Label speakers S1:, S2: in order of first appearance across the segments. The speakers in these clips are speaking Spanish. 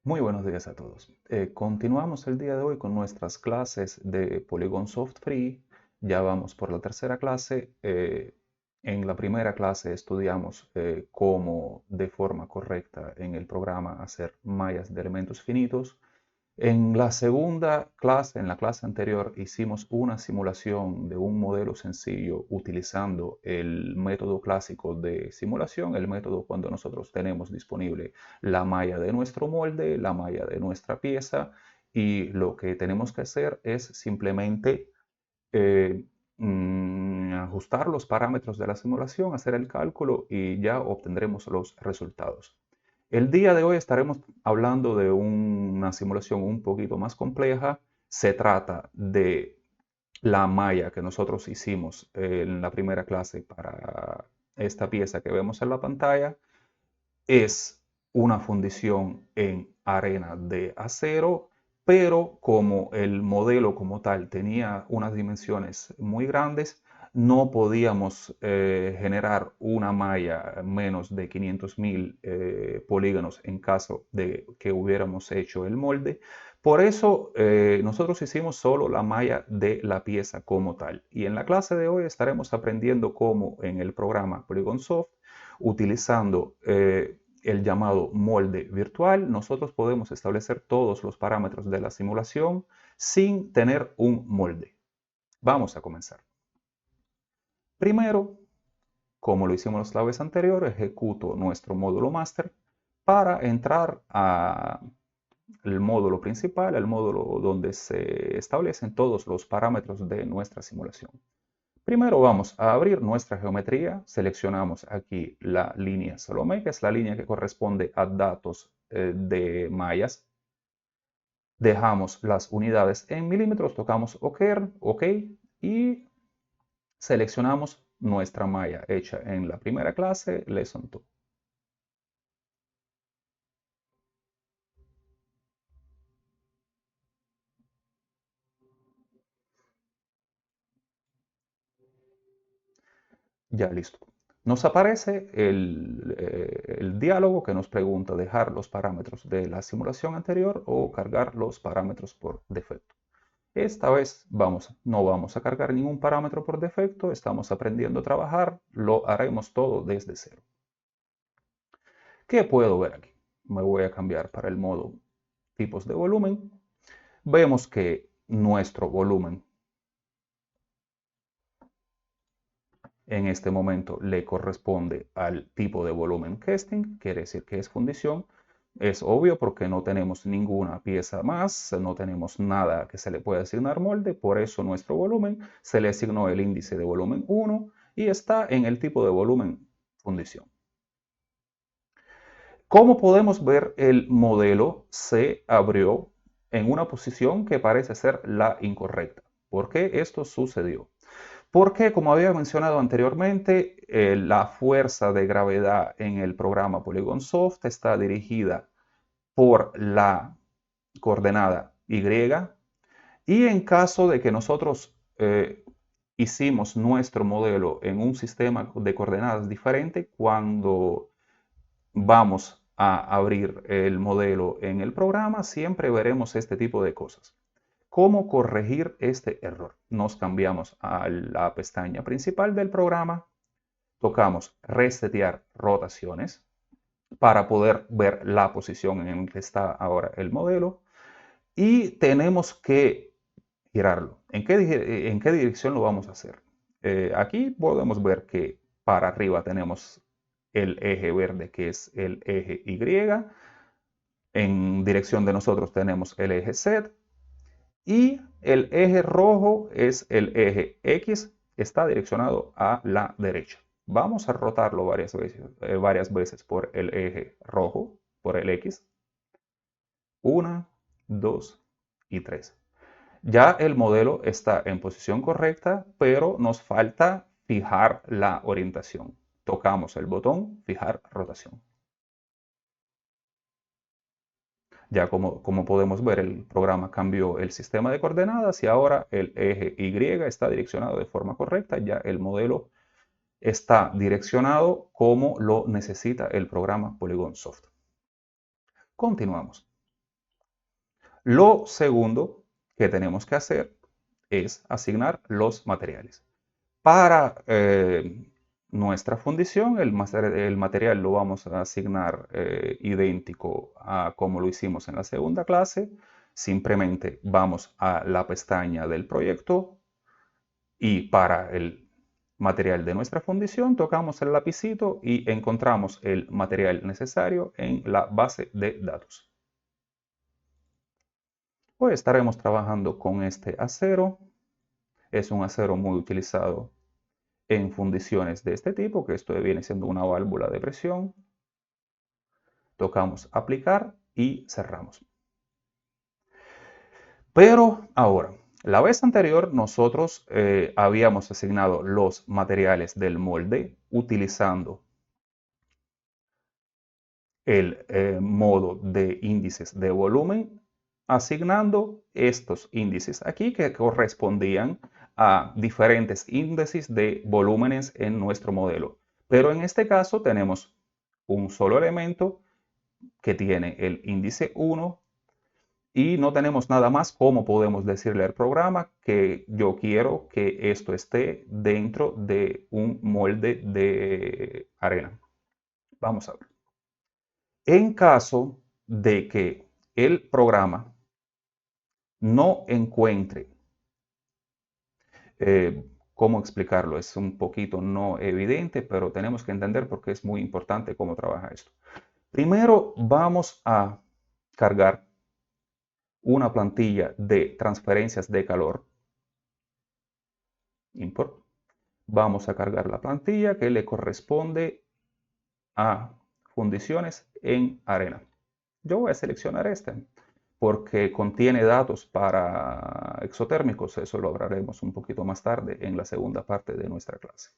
S1: Muy buenos días a todos. Continuamos el día de hoy con nuestras clases de Polygon Soft Free. Ya vamos por la tercera clase. En la primera clase estudiamos cómo de forma correcta en el programa hacer mallas de elementos finitos. En la segunda clase, en la clase anterior, hicimos una simulación de un modelo sencillo utilizando el método clásico de simulación, el método cuando nosotros tenemos disponible la malla de nuestro molde, la malla de nuestra pieza, y lo que tenemos que hacer es simplemente eh, ajustar los parámetros de la simulación, hacer el cálculo y ya obtendremos los resultados. El día de hoy estaremos hablando de una simulación un poquito más compleja. Se trata de la malla que nosotros hicimos en la primera clase para esta pieza que vemos en la pantalla. Es una fundición en arena de acero, pero como el modelo como tal tenía unas dimensiones muy grandes, no podíamos generar una malla menos de 500.000 polígonos en caso de que hubiéramos hecho el molde. Por eso nosotros hicimos solo la malla de la pieza como tal. Y en la clase de hoy estaremos aprendiendo cómo en el programa Polygon Soft, utilizando el llamado molde virtual, nosotros podemos establecer todos los parámetros de la simulación sin tener un molde. Vamos a comenzar. Primero, como lo hicimos la vez anterior, ejecuto nuestro módulo master para entrar al módulo principal, el módulo donde se establecen todos los parámetros de nuestra simulación. Primero vamos a abrir nuestra geometría, seleccionamos aquí la línea Salomé, que es la línea que corresponde a datos de mallas. Dejamos las unidades en milímetros, tocamos OK y seleccionamos nuestra malla hecha en la primera clase, Lesson 2. Ya listo. Nos aparece el diálogo que nos pregunta dejar los parámetros de la simulación anterior o cargar los parámetros por defecto. Esta vez no vamos a cargar ningún parámetro por defecto, estamos aprendiendo a trabajar, lo haremos todo desde cero. ¿Qué puedo ver aquí? Me voy a cambiar para el modo tipos de volumen. Vemos que nuestro volumen en este momento le corresponde al tipo de volumen casting, quiere decir que es fundición. Es obvio porque no tenemos ninguna pieza más, no tenemos nada que se le pueda asignar molde, por eso nuestro volumen se le asignó el índice de volumen 1 y está en el tipo de volumen fundición. Como podemos ver, el modelo se abrió en una posición que parece ser la incorrecta. ¿Por qué esto sucedió? Porque, como había mencionado anteriormente, la fuerza de gravedad en el programa Polygon Soft está dirigida por la coordenada Y, y en caso de que nosotros hicimos nuestro modelo en un sistema de coordenadas diferente, cuando vamos a abrir el modelo en el programa, siempre veremos este tipo de cosas. ¿Cómo corregir este error? Nos cambiamos a la pestaña principal del programa, tocamos resetear rotaciones para poder ver la posición en que está ahora el modelo y tenemos que girarlo. En qué dirección lo vamos a hacer? Aquí podemos ver que para arriba tenemos el eje verde, que es el eje Y. En dirección de nosotros tenemos el eje Z. Y el eje rojo es el eje X, está direccionado a la derecha. Vamos a rotarlo varias veces por el eje rojo, por el X. 1, 2 y 3. Ya el modelo está en posición correcta, pero nos falta fijar la orientación. Tocamos el botón fijar rotación. Ya como podemos ver, el programa cambió el sistema de coordenadas y ahora el eje Y está direccionado de forma correcta. Ya el modelo está direccionado como lo necesita el programa Polygon Soft. Continuamos. Lo segundo que tenemos que hacer es asignar los materiales. Para nuestra fundición, el material lo vamos a asignar idéntico a como lo hicimos en la segunda clase. Simplemente vamos a la pestaña del proyecto y para el material de nuestra fundición tocamos el lapicito y encontramos el material necesario en la base de datos. Hoy estaremos trabajando con este acero. Es un acero muy utilizado en fundiciones de este tipo, que esto viene siendo una válvula de presión. Tocamos aplicar y cerramos. Pero ahora, la vez anterior nosotros habíamos asignado los materiales del molde utilizando el modo de índices de volumen, asignando estos índices aquí que correspondían a diferentes índices de volúmenes en nuestro modelo. Pero en este caso tenemos un solo elemento que tiene el índice 1 y no tenemos nada más. Como podemos decirle al programa que yo quiero que esto esté dentro de un molde de arena? Vamos a ver. En caso de que el programa no encuentre, ¿cómo explicarlo? Es un poquito no evidente, pero tenemos que entender porque es muy importante cómo trabaja esto. Primero vamos a cargar una plantilla de transferencias de calor. Import. Vamos a cargar la plantilla que le corresponde a fundiciones en arena. Yo voy a seleccionar este porque contiene datos para exotérmicos. Eso lo hablaremos un poquito más tarde en la segunda parte de nuestra clase.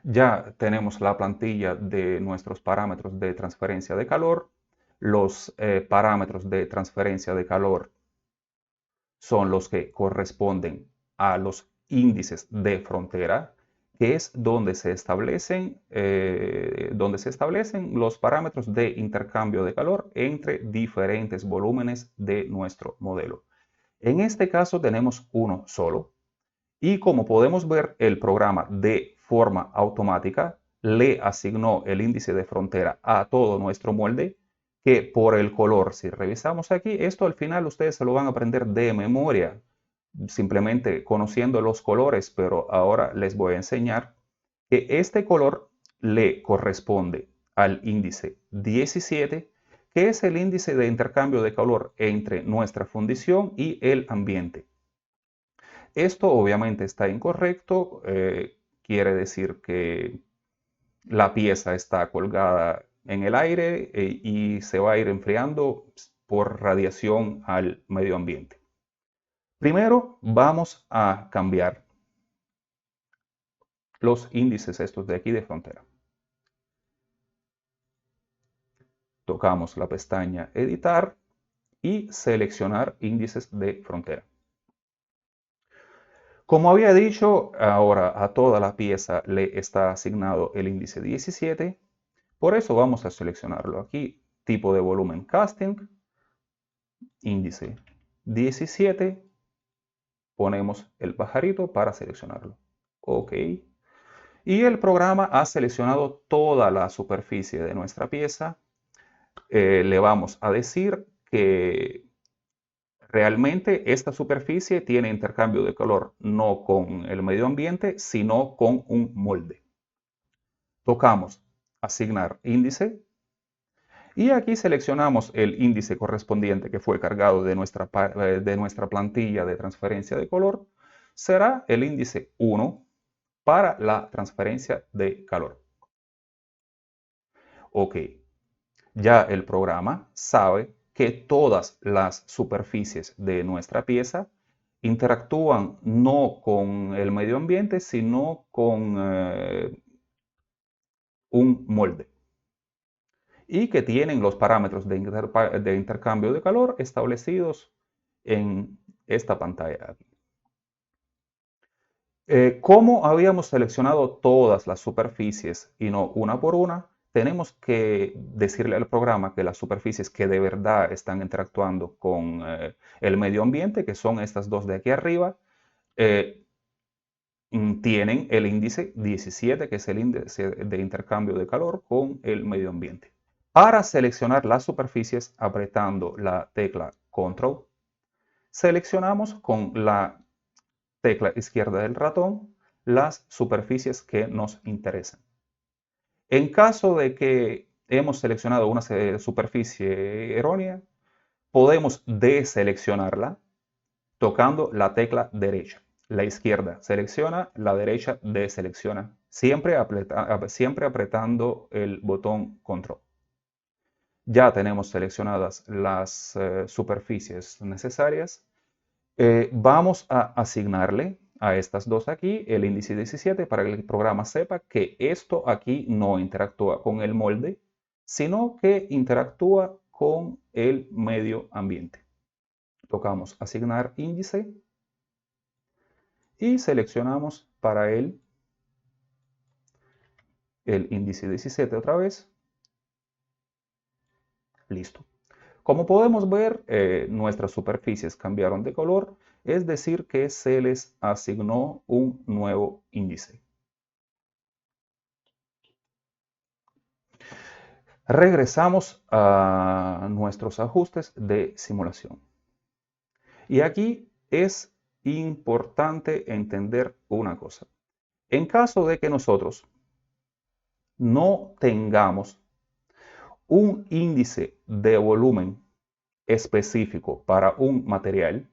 S1: Ya tenemos la plantilla de nuestros parámetros de transferencia de calor. Los parámetros de transferencia de calor son los que corresponden a los índices de frontera, que es donde se establecen los parámetros de intercambio de calor entre diferentes volúmenes de nuestro modelo. En este caso tenemos uno solo y como podemos ver, el programa de forma automática le asignó el índice de frontera a todo nuestro molde, que por el color, si revisamos aquí, esto al final ustedes se lo van a aprender de memoria, simplemente conociendo los colores, pero ahora les voy a enseñar que este color le corresponde al índice 17, que es el índice de intercambio de calor entre nuestra fundición y el ambiente. Esto obviamente está incorrecto, quiere decir que la pieza está colgada en el aire y se va a ir enfriando por radiación al medio ambiente. Primero vamos a cambiar los índices estos de aquí de frontera. Tocamos la pestaña Editar y seleccionar índices de frontera. Como había dicho, ahora a toda la pieza le está asignado el índice 17. Por eso vamos a seleccionarlo aquí. Tipo de volumen casting, índice 17. Ponemos el pajarito para seleccionarlo. OK. Y el programa ha seleccionado toda la superficie de nuestra pieza. Le vamos a decir que realmente esta superficie tiene intercambio de calor no con el medio ambiente, sino con un molde. Tocamos asignar índice y aquí seleccionamos el índice correspondiente que fue cargado de nuestra plantilla de transferencia de color. Será el índice 1 para la transferencia de calor. OK. Ya el programa sabe que todas las superficies de nuestra pieza interactúan no con el medio ambiente, sino con un molde y que tienen los parámetros de intercambio de calor establecidos en esta pantalla. Como habíamos seleccionado todas las superficies y no una por una, tenemos que decirle al programa que las superficies que de verdad están interactuando con el medio ambiente, que son estas dos de aquí arriba, tienen el índice 17, que es el índice de intercambio de calor con el medio ambiente. Para seleccionar las superficies, apretando la tecla Control, seleccionamos con la tecla izquierda del ratón las superficies que nos interesan. En caso de que hemos seleccionado una superficie errónea, podemos deseleccionarla tocando la tecla derecha. La izquierda selecciona, la derecha deselecciona, siempre apretando el botón Control. Ya tenemos seleccionadas las superficies necesarias. Vamos a asignarle a estas dos aquí el índice 17 para que el programa sepa que esto aquí no interactúa con el molde, sino que interactúa con el medio ambiente. Tocamos asignar índice y seleccionamos para él el índice 17 otra vez. Listo. Como podemos ver, nuestras superficies cambiaron de color, es decir que se les asignó un nuevo índice. Regresamos a nuestros ajustes de simulación. Y aquí es importante entender una cosa. En caso de que nosotros no tengamos un índice de volumen específico para un material,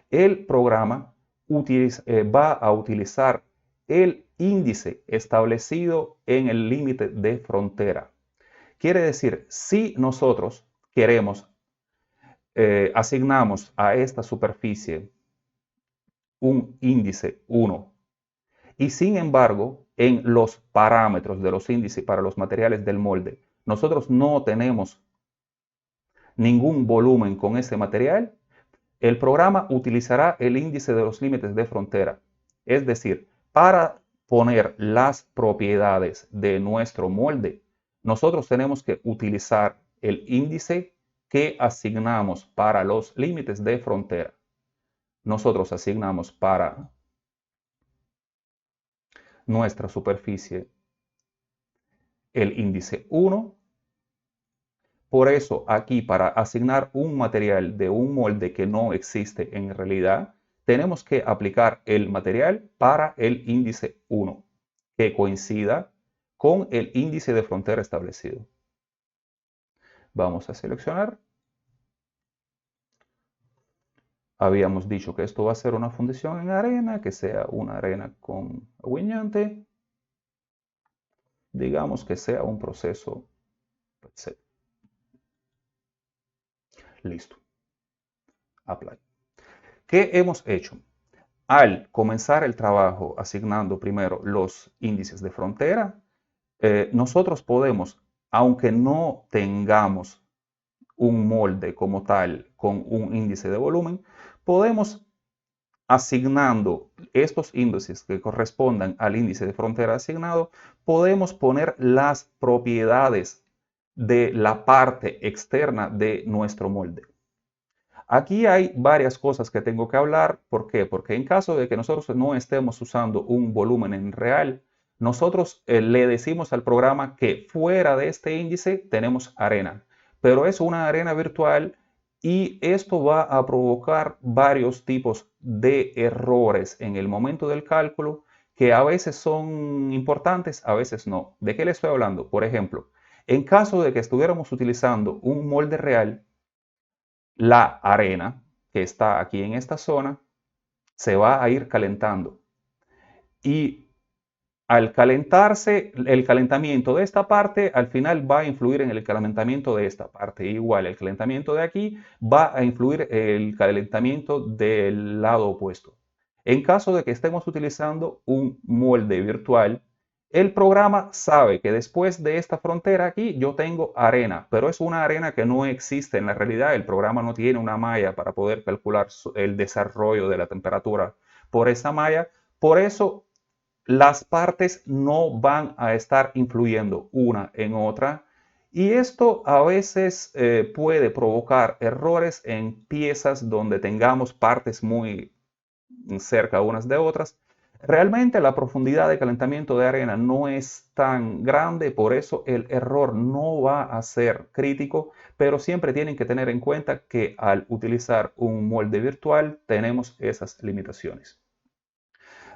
S1: el programa va a utilizar el índice establecido en el límite de frontera. Quiere decir, si nosotros queremos, asignamos a esta superficie un índice 1 y sin embargo, en los parámetros de los índices para los materiales del molde, nosotros no tenemos ningún volumen con ese material, el programa utilizará el índice de los límites de frontera. Es decir, para poner las propiedades de nuestro molde, nosotros tenemos que utilizar el índice que asignamos para los límites de frontera. Nosotros asignamos para nuestra superficie el índice 1. Por eso aquí para asignar un material de un molde que no existe en realidad, tenemos que aplicar el material para el índice 1, que coincida con el índice de frontera establecido. Vamos a seleccionar. Habíamos dicho que esto va a ser una fundición en arena, que sea una arena con ahueñante. Digamos que sea un proceso set. Listo. Apply. ¿Qué hemos hecho? Al comenzar el trabajo asignando primero los índices de frontera, nosotros podemos, aunque no tengamos un molde como tal con un índice de volumen, podemos asignando estos índices que correspondan al índice de frontera asignado, podemos poner las propiedades de la parte externa de nuestro molde. Aquí hay varias cosas que tengo que hablar. ¿Por qué? Porque en caso de que nosotros no estemos usando un volumen en real, nosotros le decimos al programa que fuera de este índice tenemos arena, pero es una arena virtual y esto va a provocar varios tipos de errores en el momento del cálculo que a veces son importantes, a veces no. ¿De qué le estoy hablando? Por ejemplo, en caso de que estuviéramos utilizando un molde real, la arena que está aquí en esta zona se va a ir calentando y al calentarse, el calentamiento de esta parte al final va a influir en el calentamiento de esta parte. Igual, el calentamiento de aquí va a influir el calentamiento del lado opuesto. En caso de que estemos utilizando un molde virtual, el programa sabe que después de esta frontera aquí yo tengo arena, pero es una arena que no existe en la realidad. El programa no tiene una malla para poder calcular el desarrollo de la temperatura por esa malla. Por eso las partes no van a estar influyendo una en otra y esto a veces puede provocar errores en piezas donde tengamos partes muy cerca unas de otras. Realmente la profundidad de calentamiento de arena no es tan grande, por eso el error no va a ser crítico, pero siempre tienen que tener en cuenta que al utilizar un molde virtual tenemos esas limitaciones.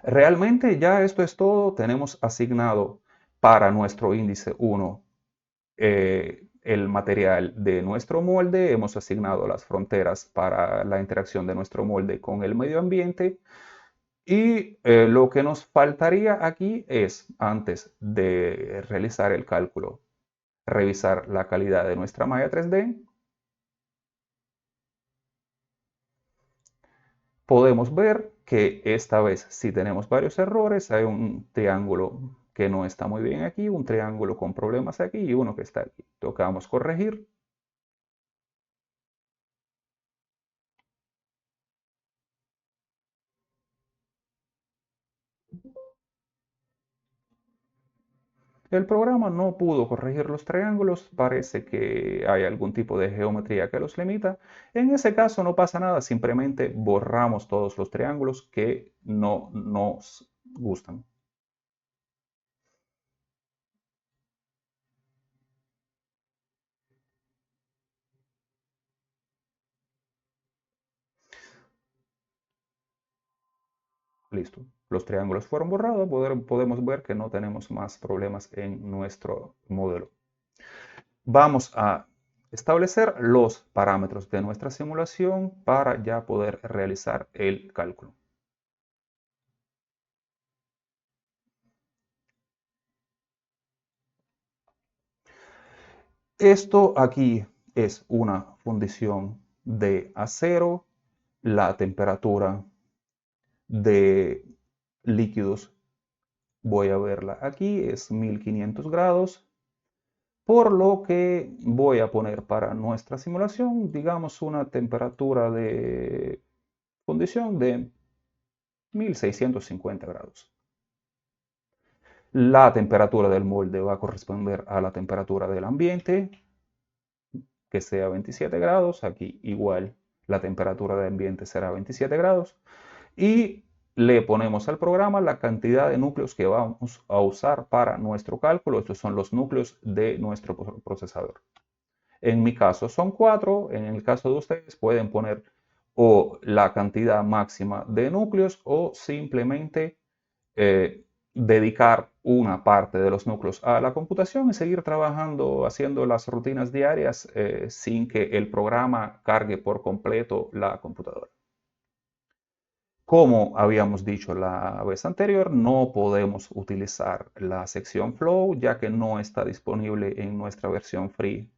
S1: Realmente ya esto es todo. Tenemos asignado para nuestro índice 1 el material de nuestro molde. Hemos asignado las fronteras para la interacción de nuestro molde con el medio ambiente. Y lo que nos faltaría aquí es, antes de realizar el cálculo, revisar la calidad de nuestra malla 3D. Podemos ver que esta vez sí tenemos varios errores. Hay un triángulo que no está muy bien aquí, un triángulo con problemas aquí y uno que está aquí. Tocamos corregir. El programa no pudo corregir los triángulos, parece que hay algún tipo de geometría que los limita. En ese caso no pasa nada, simplemente borramos todos los triángulos que no nos gustan. Listo. Los triángulos fueron borrados, podemos ver que no tenemos más problemas en nuestro modelo. Vamos a establecer los parámetros de nuestra simulación para ya poder realizar el cálculo. Esto aquí es una fundición de acero. La temperatura de líquidos, voy a verla aquí, es 1500 grados. Por lo que voy a poner para nuestra simulación, digamos, una temperatura de fundición de 1650 grados. La temperatura del molde va a corresponder a la temperatura del ambiente, que sea 27 grados. Aquí igual la temperatura del ambiente será 27 grados. Y le ponemos al programa la cantidad de núcleos que vamos a usar para nuestro cálculo. Estos son los núcleos de nuestro procesador. En mi caso son 4. En el caso de ustedes pueden poner o la cantidad máxima de núcleos o simplemente dedicar una parte de los núcleos a la computación y seguir trabajando, haciendo las rutinas diarias sin que el programa cargue por completo la computadora. Como habíamos dicho la vez anterior, no podemos utilizar la sección Flow ya que no está disponible en nuestra versión free.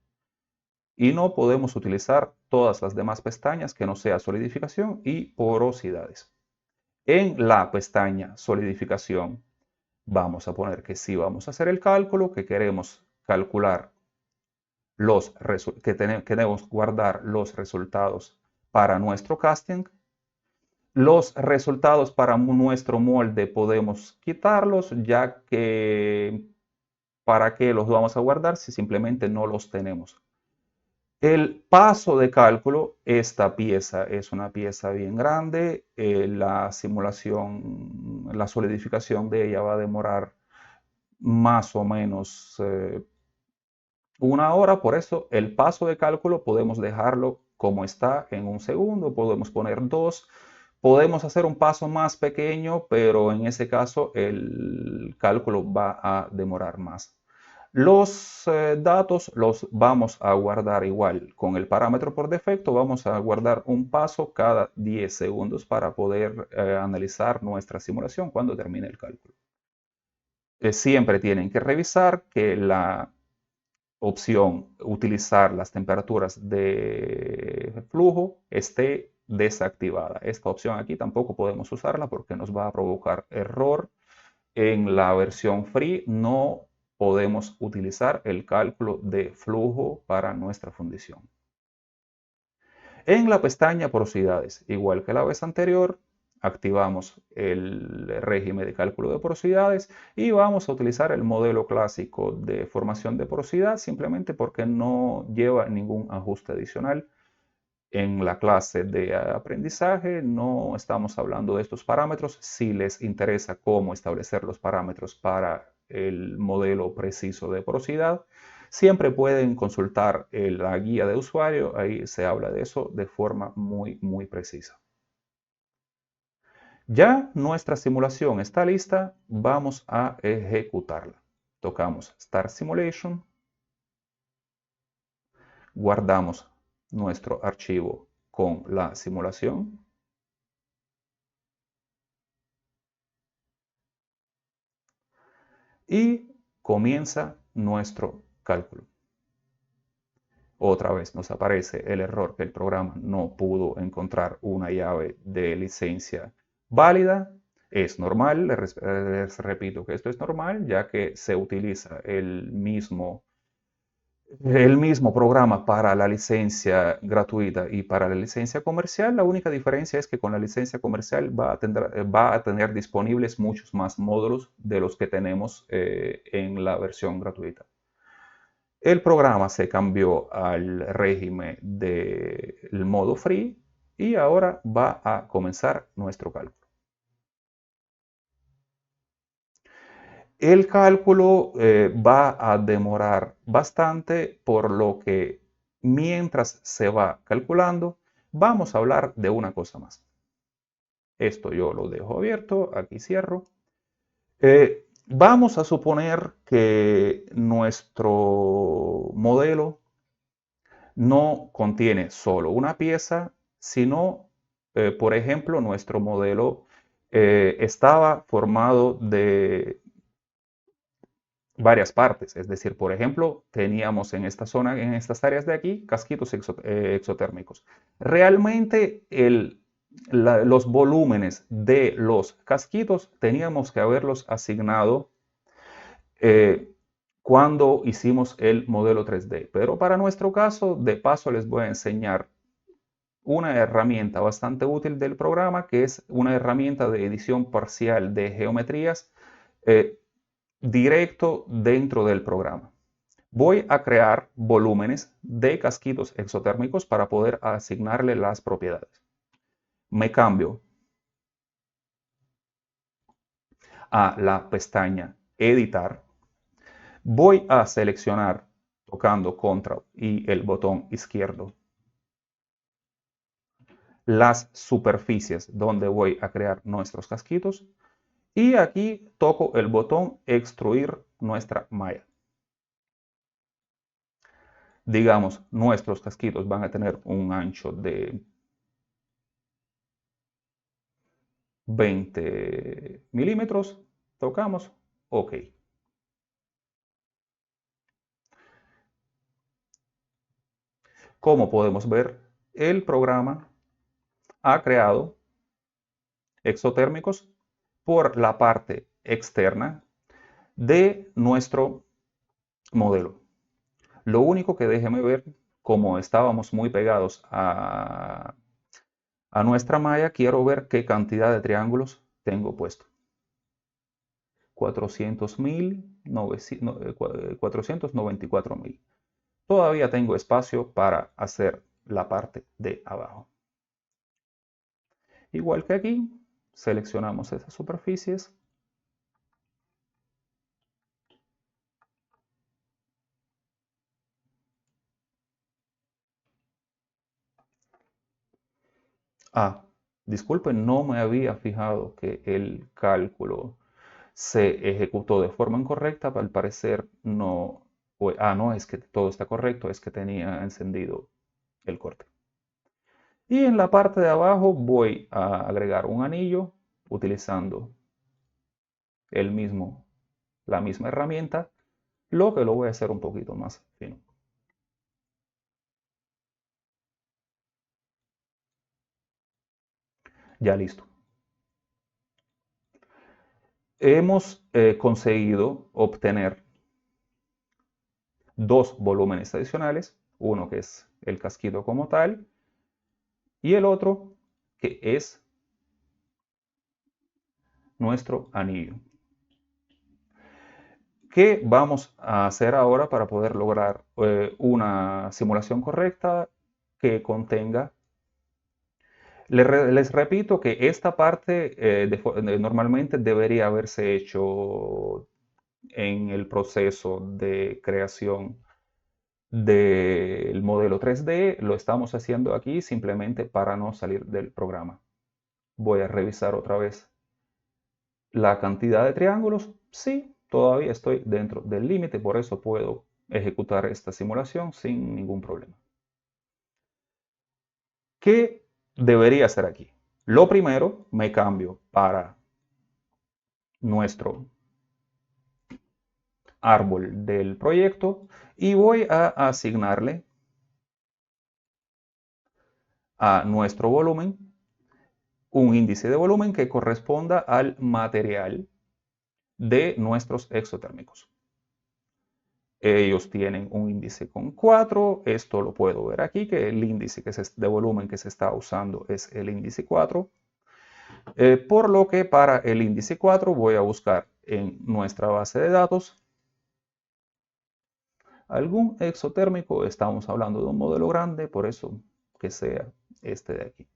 S1: Y no podemos utilizar todas las demás pestañas que no sea solidificación y porosidades. En la pestaña solidificación vamos a poner que sí vamos a hacer el cálculo, que queremos calcular queremos guardar los resultados para nuestro casting. Los resultados para nuestro molde podemos quitarlos, ya que ¿para qué los vamos a guardar si simplemente no los tenemos? El paso de cálculo, esta pieza es una pieza bien grande, la simulación, la solidificación de ella va a demorar más o menos una hora, por eso el paso de cálculo podemos dejarlo como está en un segundo, podemos poner 2, podemos hacer un paso más pequeño, pero en ese caso el cálculo va a demorar más. Los datos los vamos a guardar igual con el parámetro por defecto, vamos a guardar un paso cada 10 segundos para poder analizar nuestra simulación cuando termine el cálculo. Siempre tienen que revisar que la opción utilizar las temperaturas de flujo esté desactivada. Esta opción aquí tampoco podemos usarla porque nos va a provocar error. En la versión free no podemos utilizar el cálculo de flujo para nuestra fundición. En la pestaña porosidades, igual que la vez anterior, activamos el régimen de cálculo de porosidades y vamos a utilizar el modelo clásico de formación de porosidad simplemente porque no lleva ningún ajuste adicional. En la clase de aprendizaje no estamos hablando de estos parámetros. Si les interesa cómo establecer los parámetros para el modelo preciso de porosidad, siempre pueden consultar la guía de usuario. Ahí se habla de eso de forma muy precisa. Ya nuestra simulación está lista, vamos a ejecutarla. Tocamos Start Simulation, guardamos nuestro archivo con la simulación y comienza nuestro cálculo. Otra vez nos aparece el error que el programa no pudo encontrar una llave de licencia válida. Es normal, les repito que esto es normal, ya que se utiliza el mismo programa para la licencia gratuita y para la licencia comercial. La única diferencia es que con la licencia comercial va a tener disponibles muchos más módulos de los que tenemos en la versión gratuita. El programa se cambió al régimen del modo free y ahora va a comenzar nuestro cálculo. El cálculo va a demorar bastante, por lo que mientras se va calculando, vamos a hablar de una cosa más. Esto yo lo dejo abierto, aquí cierro. Vamos a suponer que nuestro modelo no contiene solo una pieza, sino, por ejemplo, nuestro modelo estaba formado de varias partes. Es decir, por ejemplo, teníamos en esta zona, en estas áreas de aquí, casquitos exotérmicos. Realmente los volúmenes de los casquitos teníamos que haberlos asignado cuando hicimos el modelo 3D. Pero para nuestro caso, de paso les voy a enseñar una herramienta bastante útil del programa, que es una herramienta de edición parcial de geometrías directo dentro del programa. Voy a crear volúmenes de casquitos exotérmicos para poder asignarle las propiedades. Me cambio a la pestaña Editar. Voy a seleccionar, tocando Control y el botón izquierdo, las superficies donde voy a crear nuestros casquitos. Y aquí toco el botón Extruir nuestra malla. Digamos, nuestros casquitos van a tener un ancho de 20 milímetros. Tocamos OK. Como podemos ver, el programa ha creado exotérmicos por la parte externa de nuestro modelo. Lo único que déjeme ver, como estábamos muy pegados a nuestra malla, quiero ver qué cantidad de triángulos tengo puesto. 494.000. Todavía tengo espacio para hacer la parte de abajo. Igual que aquí, seleccionamos esas superficies. Disculpen, no me había fijado que el cálculo se ejecutó de forma incorrecta. Al parecer no, no es que todo está correcto, es que tenía encendido el corte. Y en la parte de abajo voy a agregar un anillo utilizando la misma herramienta, lo que lo voy a hacer un poquito más fino. Ya listo. Hemos conseguido obtener dos volúmenes adicionales, uno que es el casquito como tal y el otro que es nuestro anillo. ¿Qué vamos a hacer ahora para poder lograr una simulación correcta que contenga? Les repito que esta parte normalmente debería haberse hecho en el proceso de creación del modelo 3D. Lo estamos haciendo aquí simplemente para no salir del programa. Voy a revisar otra vez la cantidad de triángulos. Sí, todavía estoy dentro del límite, por eso puedo ejecutar esta simulación sin ningún problema. ¿Qué debería hacer aquí? Lo primero, me cambio para nuestro árbol del proyecto y voy a asignarle a nuestro volumen un índice de volumen que corresponda al material de nuestros exotérmicos. Ellos tienen un índice con 4, esto lo puedo ver aquí, que el índice de volumen que se está usando es el índice 4. Por lo que para el índice 4 voy a buscar en nuestra base de datos algún exotérmico. Estamos hablando de un modelo grande, por eso que sea este de aquí.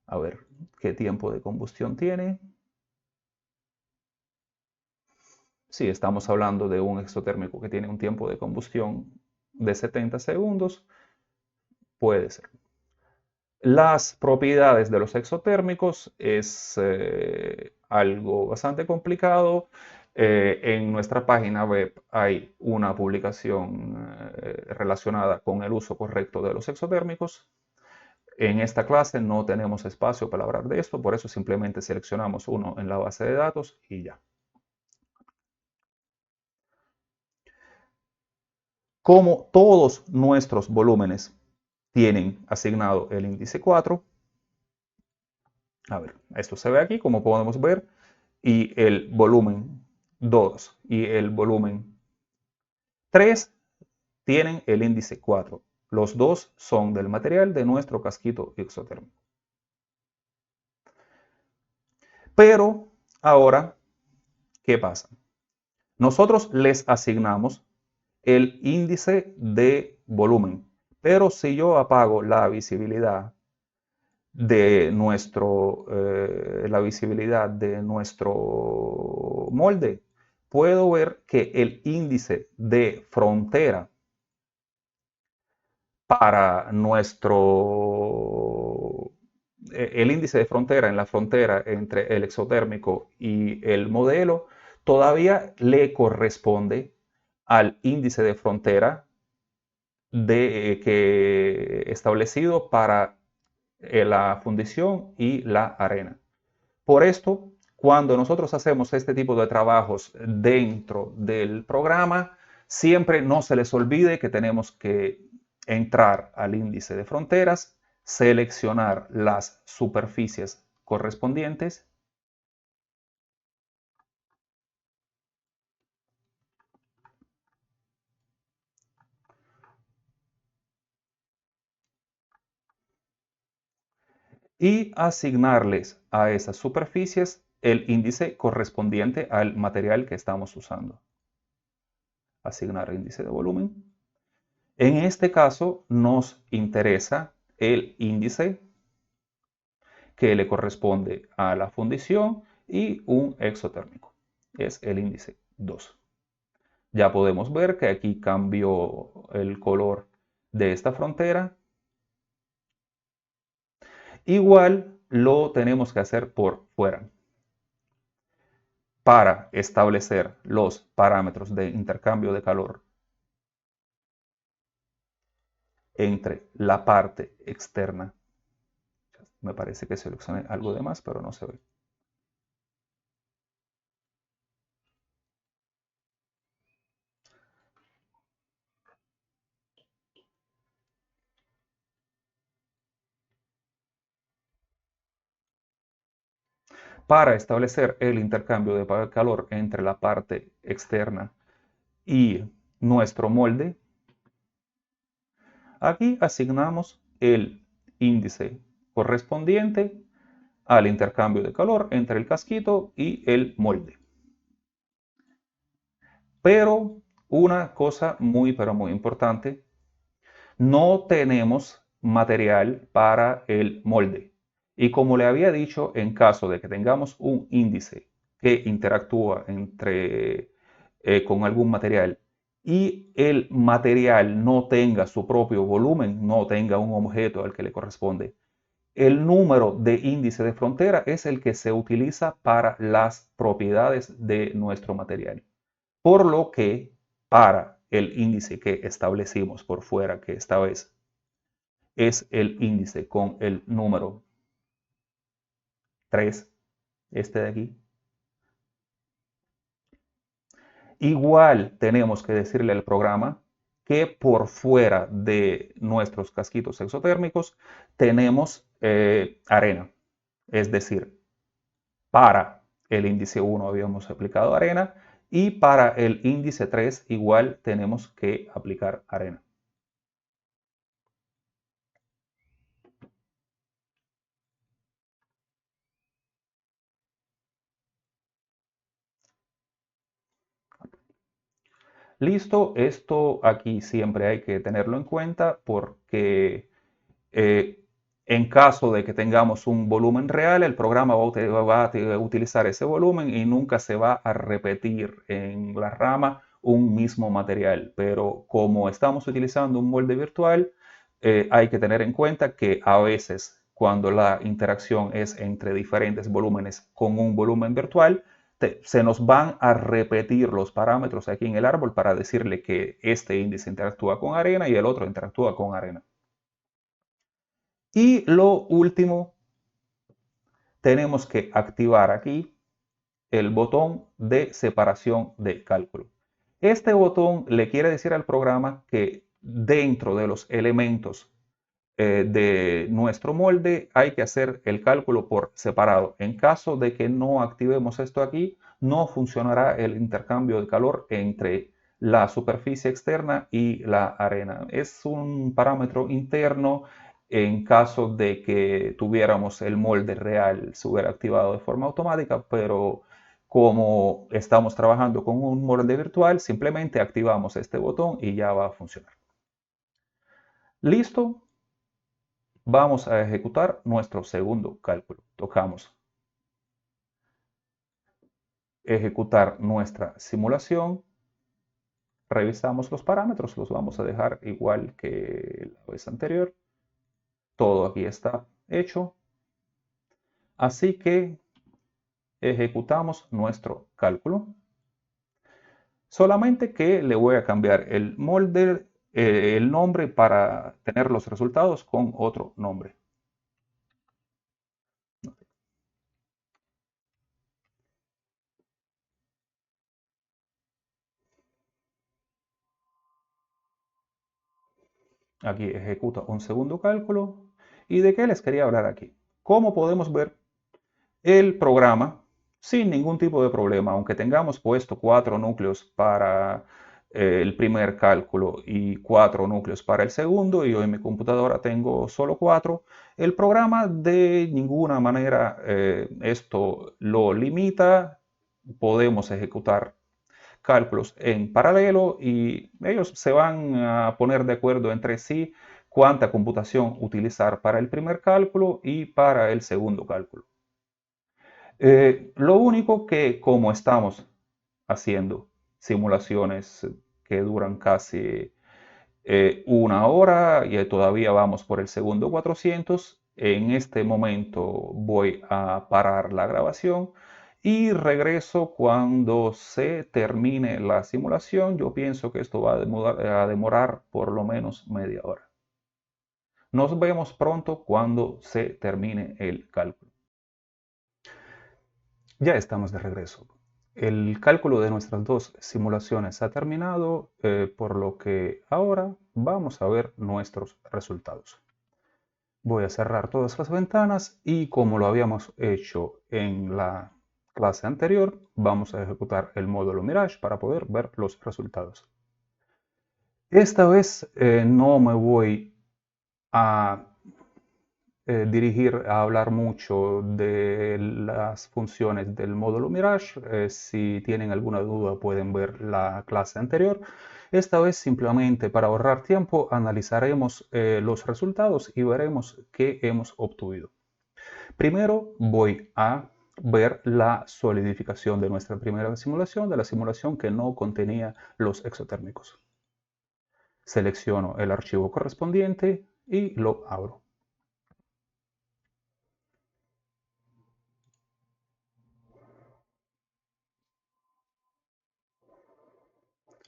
S1: A ver qué tiempo de combustión tiene. Sí, estamos hablando de un exotérmico que tiene un tiempo de combustión de 70 segundos. Puede ser. Las propiedades de los exotérmicos es algo bastante complicado. En nuestra página web hay una publicación relacionada con el uso correcto de los exotérmicos. En esta clase no tenemos espacio para hablar de esto, por eso simplemente seleccionamos uno en la base de datos y ya. Como todos nuestros volúmenes tienen asignado el índice 4, a ver, esto se ve aquí, como podemos ver, y el volumen 2 y el volumen 3 tienen el índice 4. Los dos son del material de nuestro casquito exotérmico. Pero ahora, ¿qué pasa? Nosotros les asignamos el índice de volumen, pero si yo apago la visibilidad de nuestro molde, puedo ver que el índice de frontera para el índice de frontera en la frontera entre el exotérmico y el modelo todavía le corresponde al índice de frontera establecido para la fundición y la arena. Por esto, cuando nosotros hacemos este tipo de trabajos dentro del programa, siempre no se les olvide que tenemos que entrar al índice de fronteras, seleccionar las superficies correspondientes y asignarles a esas superficies el índice correspondiente al material que estamos usando. Asignar índice de volumen. En este caso nos interesa el índice que le corresponde a la fundición y un exotérmico. Es el índice 2. Ya podemos ver que aquí cambió el color de esta frontera. Igual lo tenemos que hacer por fuera para establecer los parámetros de intercambio de calor entre la parte externa. Me parece que seleccioné algo de más, pero no se ve. Para establecer el intercambio de calor entre la parte externa y nuestro molde, aquí asignamos el índice correspondiente al intercambio de calor entre el casquito y el molde. Pero una cosa pero muy importante, no tenemos material para el molde. Y como le había dicho, en caso de que tengamos un índice que interactúa con algún material y el material no tenga su propio volumen, no tenga un objeto al que le corresponde, el número de índice de frontera es el que se utiliza para las propiedades de nuestro material. Por lo que para el índice que establecimos por fuera, que esta vez es el índice con el número 3, este de aquí, igual tenemos que decirle al programa que por fuera de nuestros casquitos exotérmicos tenemos arena. Es decir, para el índice 1 habíamos aplicado arena y para el índice 3 igual tenemos que aplicar arena. Listo, esto aquí siempre hay que tenerlo en cuenta porque eh, en caso de que tengamos un volumen real, el programa va a utilizar ese volumen y nunca se va a repetir en la rama un mismo material. Pero como estamos utilizando un molde virtual, hay que tener en cuenta que a veces cuando la interacción es entre diferentes volúmenes con un volumen virtual, se nos van a repetir los parámetros aquí en el árbol para decirle que este índice interactúa con arena y el otro interactúa con arena. Y lo último, tenemos que activar aquí el botón de separación de cálculo. Este botón le quiere decir al programa que dentro de los elementos de nuestro molde hay que hacer el cálculo por separado. En caso de que no activemos esto aquí, no funcionará el intercambio de calor entre la superficie externa y la arena. Es un parámetro interno. En caso de que tuviéramos el molde real, se hubiera activado de forma automática, pero como estamos trabajando con un molde virtual, simplemente activamos este botón y ya va a funcionar. ¿Listo? Vamos a ejecutar nuestro segundo cálculo. Tocamos ejecutar nuestra simulación. Revisamos los parámetros, los vamos a dejar igual que la vez anterior. Todo aquí está hecho. Así que ejecutamos nuestro cálculo. Solamente que le voy a cambiar el molde, el nombre para tener los resultados con otro nombre. Aquí ejecuta un segundo cálculo. ¿Y de qué les quería hablar aquí? Como podemos ver, el programa, sin ningún tipo de problema, aunque tengamos puesto 4 núcleos para el primer cálculo y 4 núcleos para el segundo, y yo en mi computadora tengo solo 4, el programa de ninguna manera esto lo limita. Podemos ejecutar cálculos en paralelo y ellos se van a poner de acuerdo entre sí cuánta computación utilizar para el primer cálculo y para el segundo cálculo. Lo único que como estamos haciendo simulaciones que duran casi una hora y todavía vamos por el segundo 400, en este momento voy a parar la grabación y regreso cuando se termine la simulación. Yo pienso que esto va a demorar por lo menos media hora. Nos vemos pronto cuando se termine el cálculo. Ya estamos de regreso. El cálculo de nuestras dos simulaciones ha terminado, por lo que ahora vamos a ver nuestros resultados. Voy a cerrar todas las ventanas y como lo habíamos hecho en la clase anterior, vamos a ejecutar el módulo Mirage para poder ver los resultados. Esta vez no me voy a dirigir a hablar mucho de las funciones del módulo Mirage. Si tienen alguna duda pueden ver la clase anterior. Esta vez simplemente para ahorrar tiempo analizaremos los resultados y veremos qué hemos obtenido. Primero voy a ver la solidificación de nuestra primera simulación, de la simulación que no contenía los exotérmicos. Selecciono el archivo correspondiente y lo abro.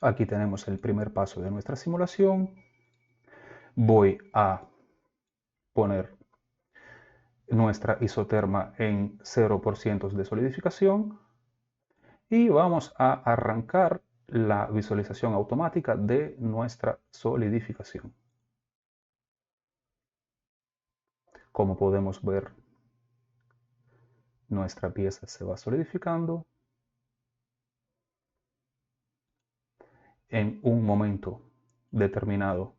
S1: Aquí tenemos el primer paso de nuestra simulación. Voy a poner nuestra isoterma en 0% de solidificación y vamos a arrancar la visualización automática de nuestra solidificación. Como podemos ver, nuestra pieza se va solidificando. En un momento determinado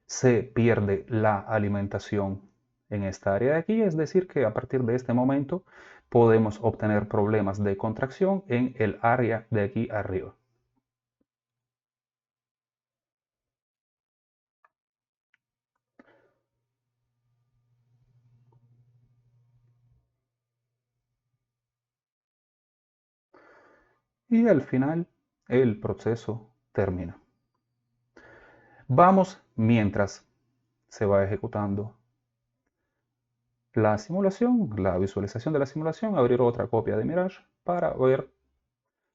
S1: se pierde la alimentación en esta área de aquí, es decir que a partir de este momento podemos obtener problemas de contracción en el área de aquí arriba. Y al final el proceso termina. Vamos, mientras se va ejecutando la simulación, la visualización de la simulación, a abrir otra copia de Mirage para ver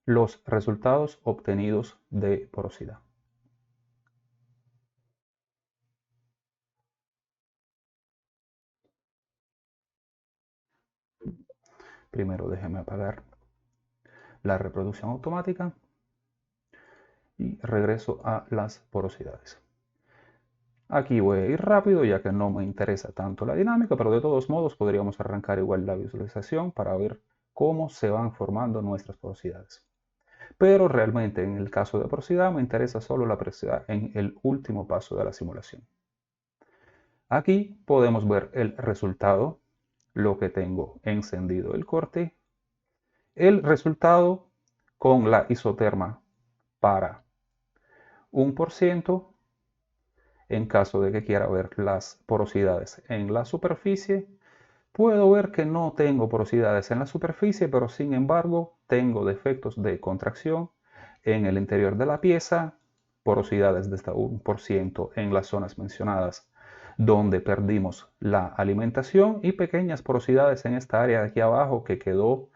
S1: los resultados obtenidos de porosidad. Primero déjeme apagar la reproducción automática y regreso a las porosidades. Aquí voy a ir rápido ya que no me interesa tanto la dinámica, pero de todos modos podríamos arrancar igual la visualización para ver cómo se van formando nuestras porosidades. Pero realmente en el caso de porosidad me interesa solo la porosidad en el último paso de la simulación. Aquí podemos ver el resultado, lo que tengo encendido el corte, el resultado con la isoterma para 1%, en caso de que quiera ver las porosidades en la superficie. Puedo ver que no tengo porosidades en la superficie, pero sin embargo tengo defectos de contracción en el interior de la pieza, porosidades de hasta 1% en las zonas mencionadas donde perdimos la alimentación y pequeñas porosidades en esta área de aquí abajo que quedó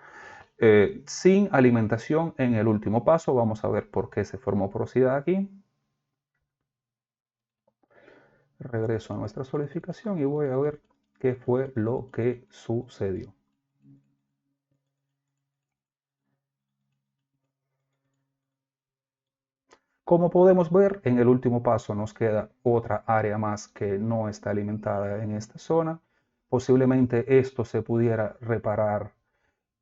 S1: sin alimentación en el último paso. Vamos a ver por qué se formó porosidad aquí. Regreso a nuestra solidificación y voy a ver qué fue lo que sucedió. Como podemos ver, en el último paso nos queda otra área más que no está alimentada en esta zona. Posiblemente esto se pudiera reparar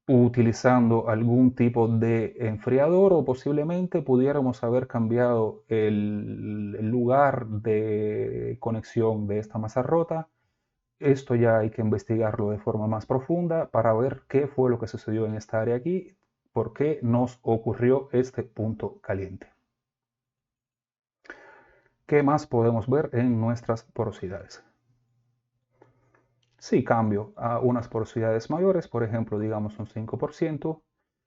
S1: utilizando algún tipo de enfriador o posiblemente pudiéramos haber cambiado el lugar de conexión de esta masa rota. Esto ya hay que investigarlo de forma más profunda para ver qué fue lo que sucedió en esta área aquí, por qué nos ocurrió este punto caliente. ¿Qué más podemos ver en nuestras porosidades? Si cambio a unas porosidades mayores, por ejemplo, digamos un 5%,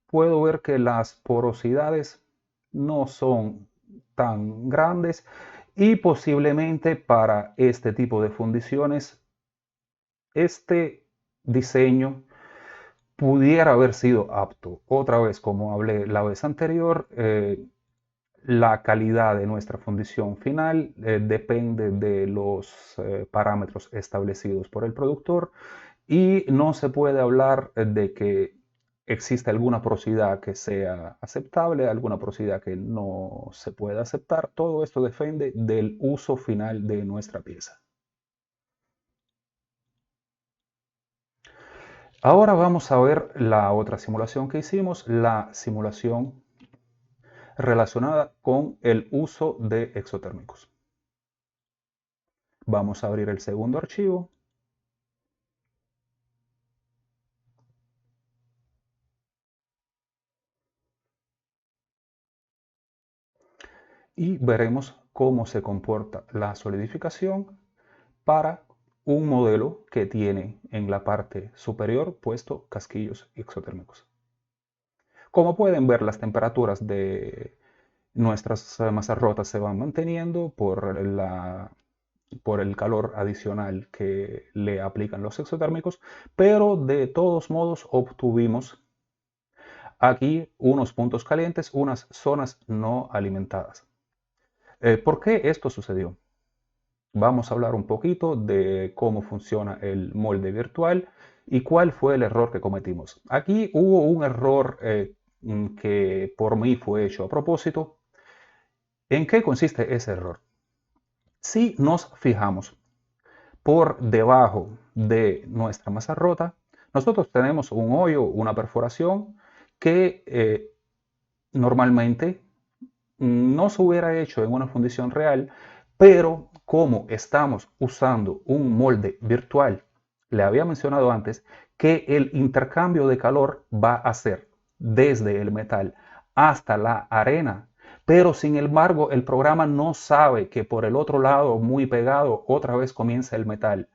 S1: puedo ver que las porosidades no son tan grandes y posiblemente para este tipo de fundiciones este diseño pudiera haber sido apto. Otra vez, como hablé la vez anterior, la calidad de nuestra fundición final depende de los parámetros establecidos por el productor y no se puede hablar de que existe alguna porosidad que sea aceptable, alguna porosidad que no se pueda aceptar. Todo esto depende del uso final de nuestra pieza. Ahora vamos a ver la otra simulación que hicimos, la simulación relacionada con el uso de exotérmicos. Vamos a abrir el segundo archivo y veremos cómo se comporta la solidificación para un modelo que tiene en la parte superior puesto casquillos exotérmicos. Como pueden ver, las temperaturas de nuestras masas rotas se van manteniendo por el calor adicional que le aplican los exotérmicos, pero de todos modos obtuvimos aquí unos puntos calientes, unas zonas no alimentadas. ¿Por qué esto sucedió? Vamos a hablar un poquito de cómo funciona el molde virtual y cuál fue el error que cometimos. Aquí hubo un error que por mí fue hecho a propósito. ¿En qué consiste ese error? Si nos fijamos por debajo de nuestra masa rota, nosotros tenemos un hoyo, una perforación que normalmente no se hubiera hecho en una fundición real, pero como estamos usando un molde virtual, le había mencionado antes que el intercambio de calor va a ser desde el metal hasta la arena, pero sin embargo el programa no sabe que por el otro lado, muy pegado, otra vez comienza el metal.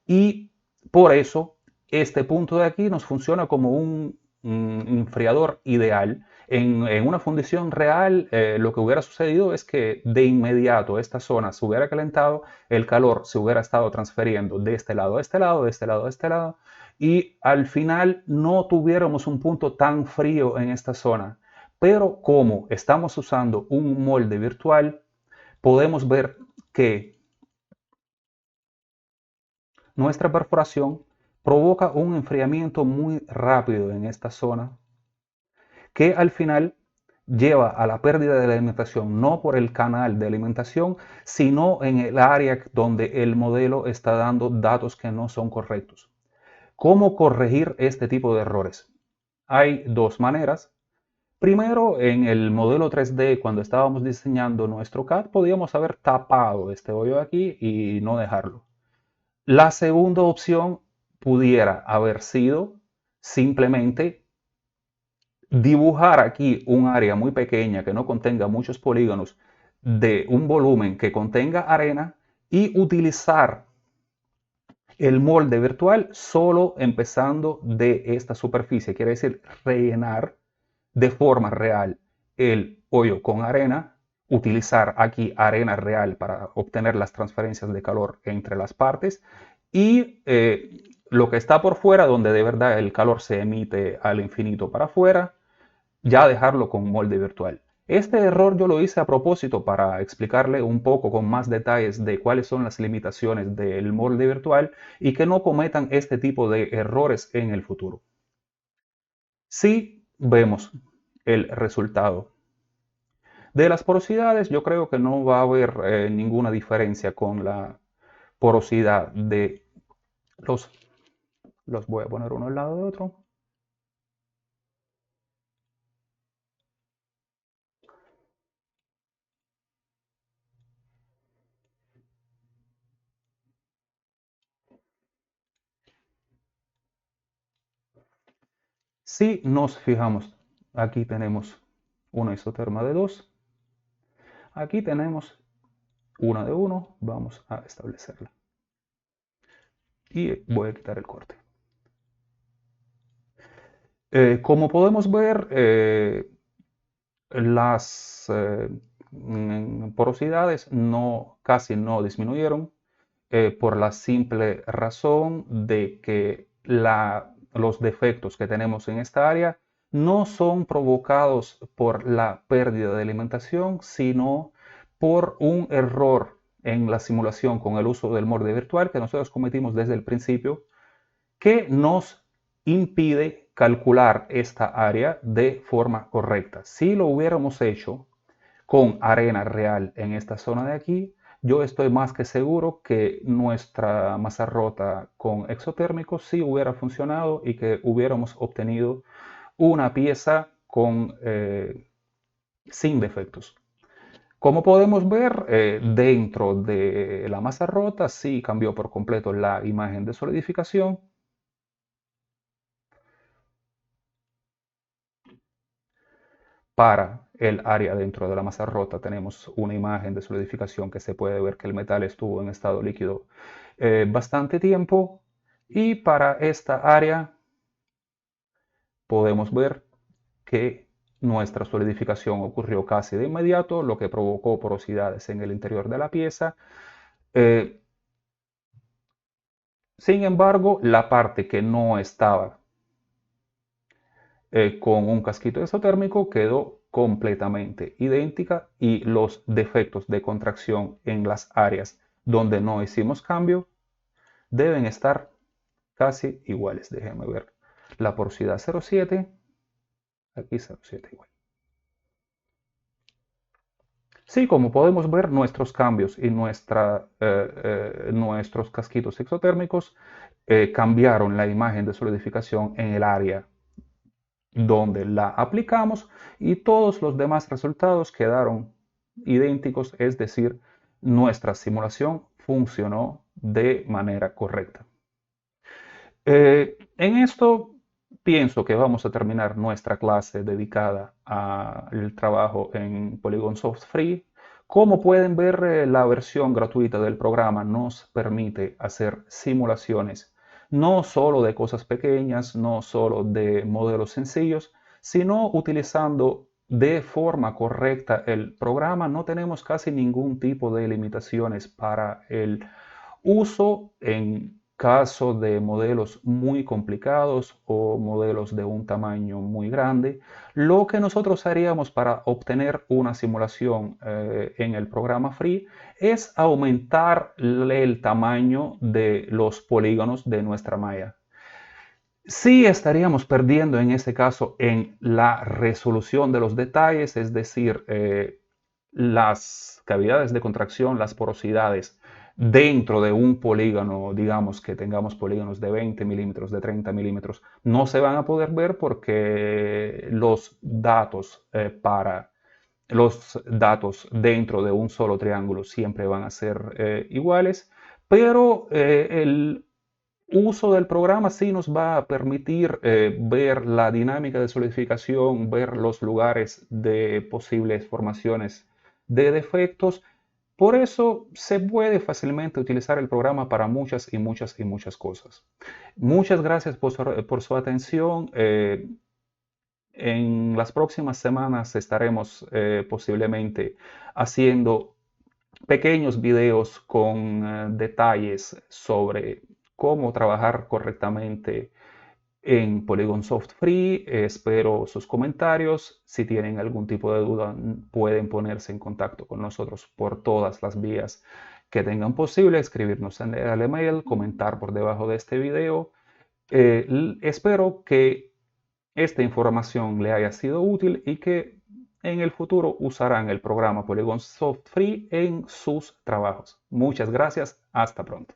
S1: Y por eso este punto de aquí nos funciona como un enfriador ideal. En una fundición real, lo que hubiera sucedido es que de inmediato esta zona se hubiera calentado, el calor se hubiera estado transfiriendo de este lado a este lado, de este lado a este lado, y al final no tuviéramos un punto tan frío en esta zona. Pero como estamos usando un molde virtual, podemos ver que nuestra perforación provoca un enfriamiento muy rápido en esta zona que al final lleva a la pérdida de la alimentación, no por el canal de alimentación, sino en el área donde el modelo está dando datos que no son correctos. ¿Cómo corregir este tipo de errores? Hay dos maneras. Primero, en el modelo 3D, cuando estábamos diseñando nuestro CAD, podíamos haber tapado este hoyo aquí y no dejarlo. La segunda opción pudiera haber sido simplemente dibujar aquí un área muy pequeña que no contenga muchos polígonos de un volumen que contenga arena y utilizar el molde virtual solo empezando de esta superficie. Quiere decir rellenar de forma real el hoyo con arena, utilizar aquí arena real para obtener las transferencias de calor entre las partes y lo que está por fuera, donde de verdad el calor se emite al infinito para afuera, ya dejarlo con molde virtual. Este error yo lo hice a propósito para explicarle un poco con más detalles de cuáles son las limitaciones del molde virtual y que no cometan este tipo de errores en el futuro. Si vemos el resultado de las porosidades, yo creo que no va a haber ninguna diferencia con la porosidad de los voy a poner uno al lado de otro. Si nos fijamos, aquí tenemos una isoterma de 2, aquí tenemos una de 1, vamos a establecerla. Y voy a quitar el corte. Como podemos ver, las porosidades casi no disminuyeron por la simple razón de que los defectos que tenemos en esta área no son provocados por la pérdida de alimentación, sino por un error en la simulación con el uso del molde virtual que nosotros cometimos desde el principio, que nos impide calcular esta área de forma correcta. Si lo hubiéramos hecho con arena real en esta zona de aquí, yo estoy más que seguro que nuestra masa rota con exotérmicos sí hubiera funcionado y que hubiéramos obtenido una pieza sin defectos. Como podemos ver, dentro de la masa rota sí cambió por completo la imagen de solidificación. Para el área dentro de la masa rota. Tenemos una imagen de solidificación que se puede ver que el metal estuvo en estado líquido bastante tiempo. Y para esta área podemos ver que nuestra solidificación ocurrió casi de inmediato, lo que provocó porosidades en el interior de la pieza. Sin embargo, la parte que no estaba con un casquito exotérmico quedó completamente idéntica y los defectos de contracción en las áreas donde no hicimos cambio deben estar casi iguales. Déjenme ver la porosidad 0,7, aquí 0,7 igual. Sí, como podemos ver, nuestros cambios y nuestros casquitos exotérmicos cambiaron la imagen de solidificación en el área donde la aplicamos y todos los demás resultados quedaron idénticos, es decir, nuestra simulación funcionó de manera correcta. En esto pienso que vamos a terminar nuestra clase dedicada al trabajo en Polygon Soft Free. Como pueden ver, la versión gratuita del programa nos permite hacer simulaciones no solo de cosas pequeñas, no solo de modelos sencillos, sino utilizando de forma correcta el programa. No tenemos casi ningún tipo de limitaciones para el uso en caso de modelos muy complicados o modelos de un tamaño muy grande. Lo que nosotros haríamos para obtener una simulación en el programa Free es aumentar el tamaño de los polígonos de nuestra malla. Sí estaríamos perdiendo en este caso en la resolución de los detalles, es decir, las cavidades de contracción, las porosidades dentro de un polígono, digamos que tengamos polígonos de 20 milímetros, de 30 milímetros, no se van a poder ver porque los datos los datos dentro de un solo triángulo siempre van a ser iguales, pero el uso del programa sí nos va a permitir ver la dinámica de solidificación, ver los lugares de posibles formaciones de defectos. Por eso se puede fácilmente utilizar el programa para muchas y muchas y muchas cosas. Muchas gracias por su atención. En las próximas semanas estaremos posiblemente haciendo pequeños videos con detalles sobre cómo trabajar correctamente en Polygon Soft Free. Espero sus comentarios. Si tienen algún tipo de duda, pueden ponerse en contacto con nosotros por todas las vías que tengan posible, escribirnos en el email, comentar por debajo de este video. Espero que esta información le haya sido útil y que en el futuro usarán el programa Polygon Soft Free en sus trabajos. Muchas gracias. Hasta pronto.